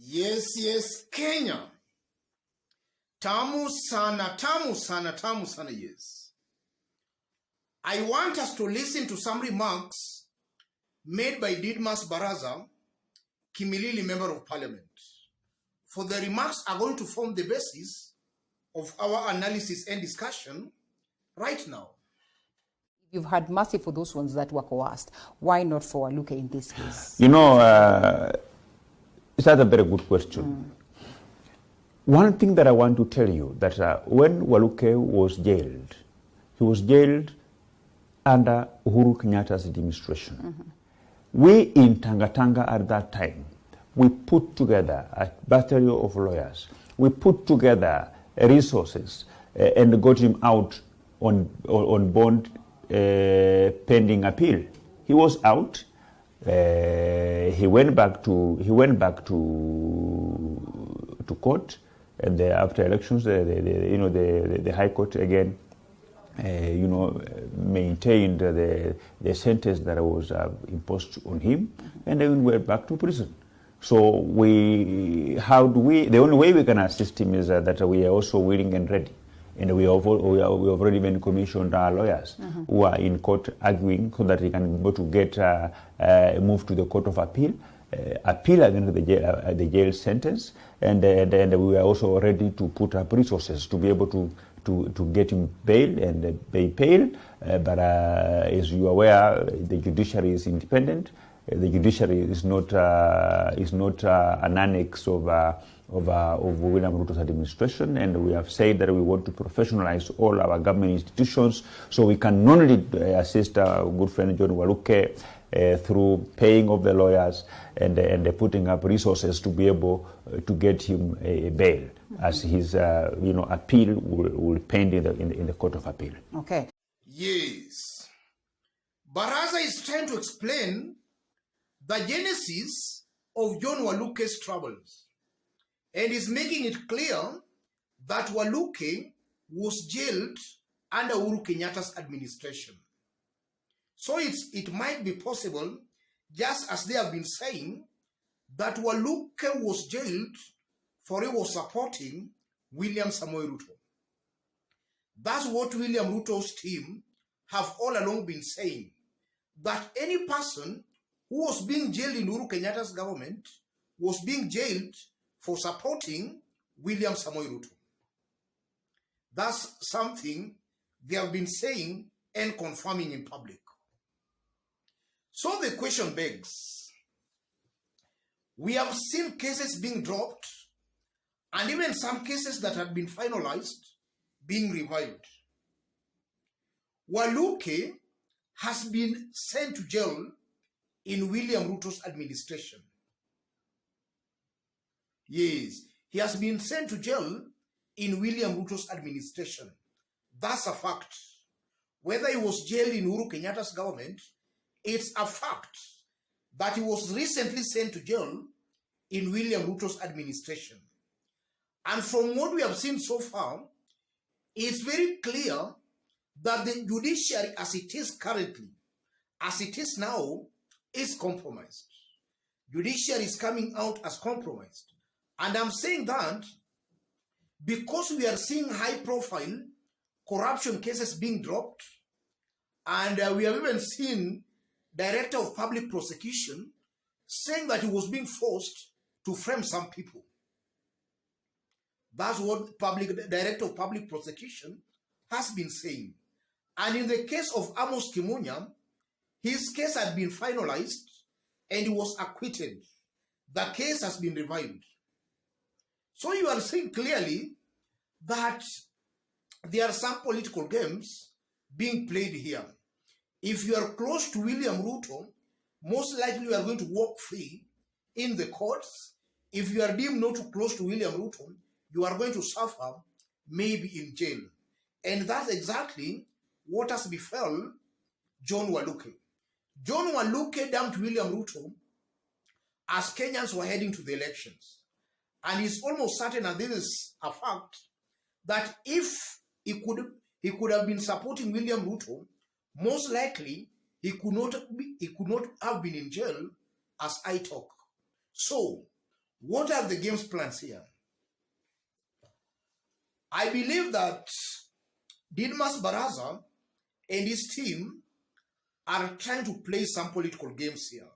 Yes, Kenya. Tamu sana, yes. I want us to listen to some remarks made by Didmas Baraza, Kimilili Member of Parliament. For the remarks are going to form the basis of our analysis and discussion right now. You've had mercy for those ones that were coerced. Why not for Waluke in this case? You know, it's not a very good question. One thing that I want to tell you that when Waluke was jailed, he was jailed under Uhuru Kenyatta's administration. We in Tangatanga at that time, we put together a battalion of lawyers. We put together resources and got him out on bond pending appeal. He was out. He went back to court, and after elections, the High Court again, maintained the sentence that was imposed on him, and then went back to prison. So the only way we can assist him is that we are also willing and ready. And we have already been commissioned our lawyers who are in court arguing so that he can be able to get moved to the Court of Appeal, appeal against the jail sentence, and we are also ready to put up resources to be able to get him bail and pay bail. But as you are aware, the judiciary is independent. The judiciary is not an annex of William Ruto's administration, and we have said that we want to professionalize all our government institutions, so we can not only assist our good friend John Waluke through paying of the lawyers and putting up resources to be able to get him a bail, as his appeal will pend in the Court of Appeal. Okay. Yes. Baraza is trying to explain the genesis of John Waluke's troubles, and is making it clear that Waluke was jailed under Uhuru Kenyatta's administration. So it might be possible, just as they have been saying, that Waluke was jailed for he was supporting William Samoei Ruto. That's what William Ruto's team have all along been saying, that any person who was being jailed in Uhuru Kenyatta's government was being jailed for supporting William Samoei Ruto. That's something they have been saying and confirming in public. So the question begs, we have seen cases being dropped, and even some cases that had been finalized being revived. Waluke has been sent to jail in William Ruto's administration. Yes, he has been sent to jail in William Ruto's administration. That's a fact. Whether he was jailed in Uhuru Kenyatta's government, it's a fact that he was recently sent to jail in William Ruto's administration. And from what we have seen so far, it's very clear that the judiciary as it is currently, as it is now, is compromised. Judiciary is coming out as compromised. And I'm saying that because we are seeing high-profile corruption cases being dropped, and we have even seen Director of Public Prosecution saying that he was being forced to frame some people. That's what Director of Public Prosecution has been saying. And in the case of Amos Kimunya, his case had been finalized and he was acquitted. The case has been revived. So you are seeing clearly that there are some political games being played here. If you are close to William Ruto, most likely you are going to walk free in the courts. If you are deemed not too close to William Ruto, you are going to suffer maybe in jail. And that's exactly what has befell John Waluke. John Waluke dumped William Ruto as Kenyans were heading to the elections. And it's almost certain, and this is a fact, that if he could have been supporting William Ruto, most likely he could not have been in jail as I talk. So What are the game's plans here? I believe that Didmas Baraza and his team are trying to play some political games here.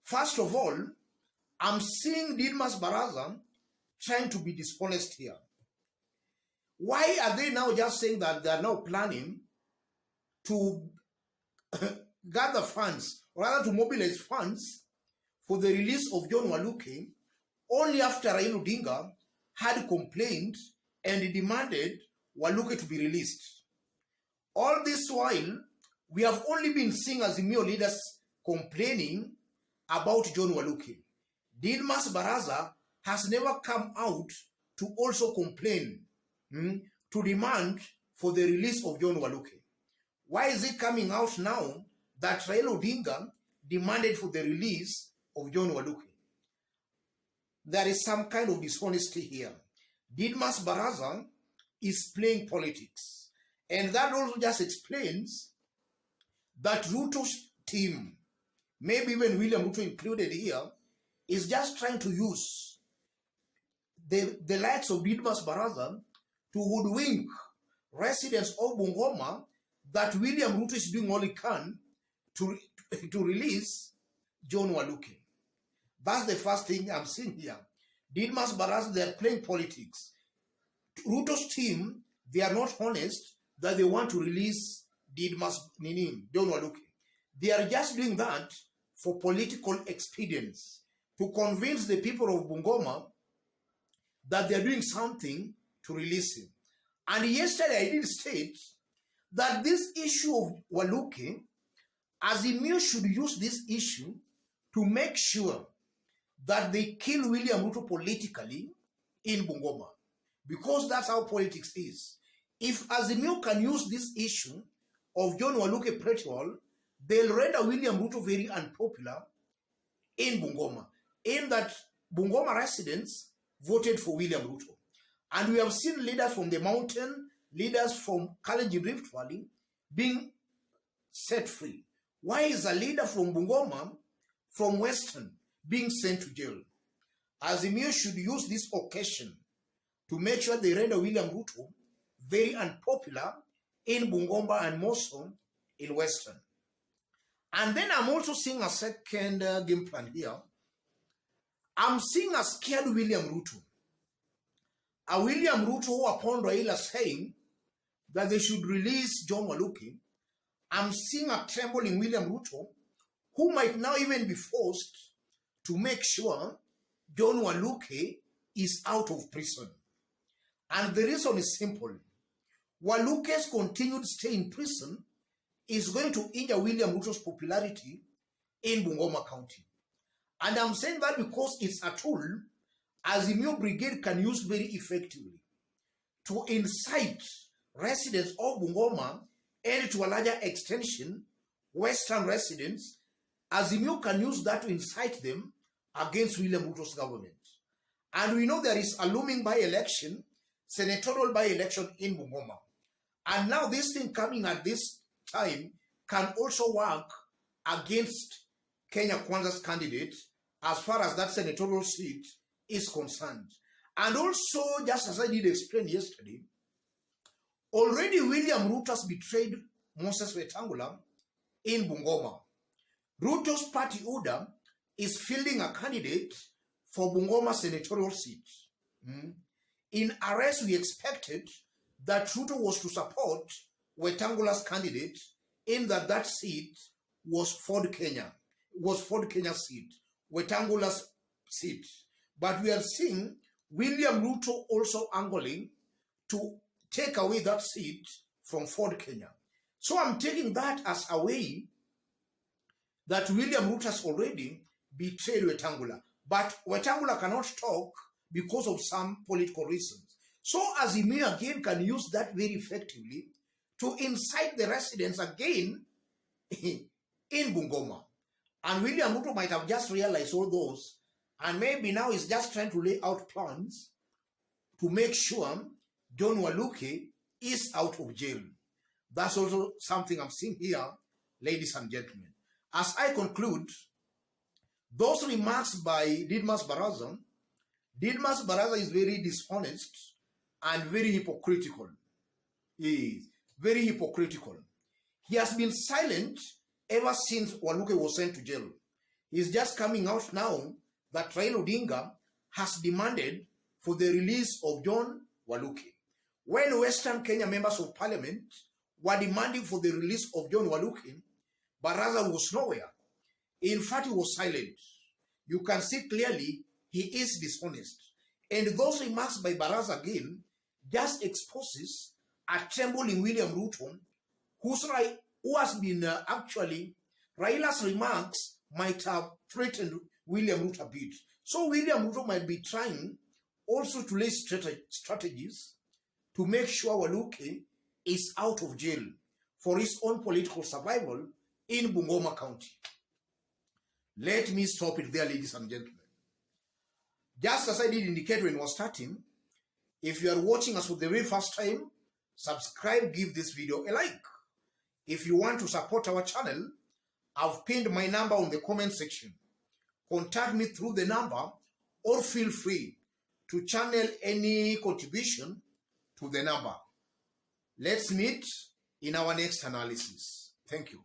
First of all, I'm seeing Didmas Baraza trying to be dishonest here. Why are they now just saying that they are now planning to gather funds, or rather to mobilize funds for the release of John Waluke only after Raila Odinga had complained and demanded Waluke to be released? All this while, we have only been seeing Azimio leaders complaining about John Waluke. Didmas Baraza has never come out to also complain, to demand for the release of John Waluke. Why is it coming out now that Raila Odinga demanded for the release of John Waluke? There is some kind of dishonesty here. Didmas Baraza is playing politics. And that also just explains that Ruto's team, maybe even William Ruto included here, is just trying to use the likes of Didmas Baraza to hoodwink residents of Bungoma that William Ruto is doing all he can to release John Waluke. That's the first thing I'm seeing here. Didmas Baraza, they're playing politics. Ruto's team, they are not honest that they want to release John Waluke. They are just doing that for political expedience, to convince the people of Bungoma that they are doing something to release him. And yesterday I did state that this issue of Waluke, Azimio should use this issue to make sure that they kill William Ruto politically in Bungoma, because that's how politics is. If Azimio can use this issue of John Waluke pretty well, they'll render William Ruto very unpopular in Bungoma, in that Bungoma residents voted for William Ruto. And we have seen leaders from the mountain, leaders from Kalenjin Rift Valley being set free. Why is a leader from Bungoma, from Western, being sent to jail? Azimio should use this occasion to make sure they render William Ruto very unpopular in Bungoma and more so in Western. And then I'm also seeing a second game plan here. I'm seeing a scared William Ruto. A William Ruto who, upon Raila saying that they should release John Waluke, I'm seeing a trembling William Ruto who might now even be forced to make sure John Waluke is out of prison. And the reason is simple. Waluke's continued stay in prison is going to injure William Ruto's popularity in Bungoma County. And I'm saying that because it's a tool Azimio Brigade can use very effectively to incite residents of Bungoma and, to a larger extension, Western residents. Azimio can use that to incite them against William Ruto's government. And we know there is a looming by-election, senatorial by-election in Bungoma. And now this thing coming at this time can also work against Kenya Kwanza's candidate as far as that senatorial seat is concerned. And also, just as I did explain yesterday, already William Ruto has betrayed Moses Wetangula in Bungoma. Ruto's party order is fielding a candidate for Bungoma senatorial seat. In arrest, we expected that Ruto was to support Wetangula's candidate in that seat was Ford Kenya's seat, Wetangula's seat. But we are seeing William Ruto also angling to take away that seat from Ford Kenya. So I'm taking that as a way that William Ruto has already betrayed Wetangula. But Wetangula cannot talk because of some political reasons. So Azimio again can use that very effectively to incite the residents again in Bungoma. And William Ruto might have just realized all those, and maybe now he's just trying to lay out plans to make sure John Waluke is out of jail. That's also something I'm seeing here, ladies and gentlemen. As I conclude, Those remarks by Didmas Baraza is very dishonest and very hypocritical. He is very hypocritical. He has been silent ever since Waluke was sent to jail. He's just coming out now that Raila Odinga has demanded for the release of John Waluke. When Western Kenya members of parliament were demanding for the release of John Waluke, Baraza was nowhere. In fact, he was silent. You can see clearly he is dishonest. And those remarks by Baraza again just exposes a trembling William Ruto, who has been actually, Raila's remarks might have threatened William Ruto a bit. So William Ruto might be trying also to lay strategies to make sure Waluke is out of jail for his own political survival in Bungoma County. Let me stop it there, ladies and gentlemen. Just as I did indicate when I was starting, if you are watching us for the very first time, subscribe, give this video a like. If you want to support our channel, I've pinned my number on the comment section. Contact me through the number or feel free to channel any contribution to the number. Let's meet in our next analysis. Thank you.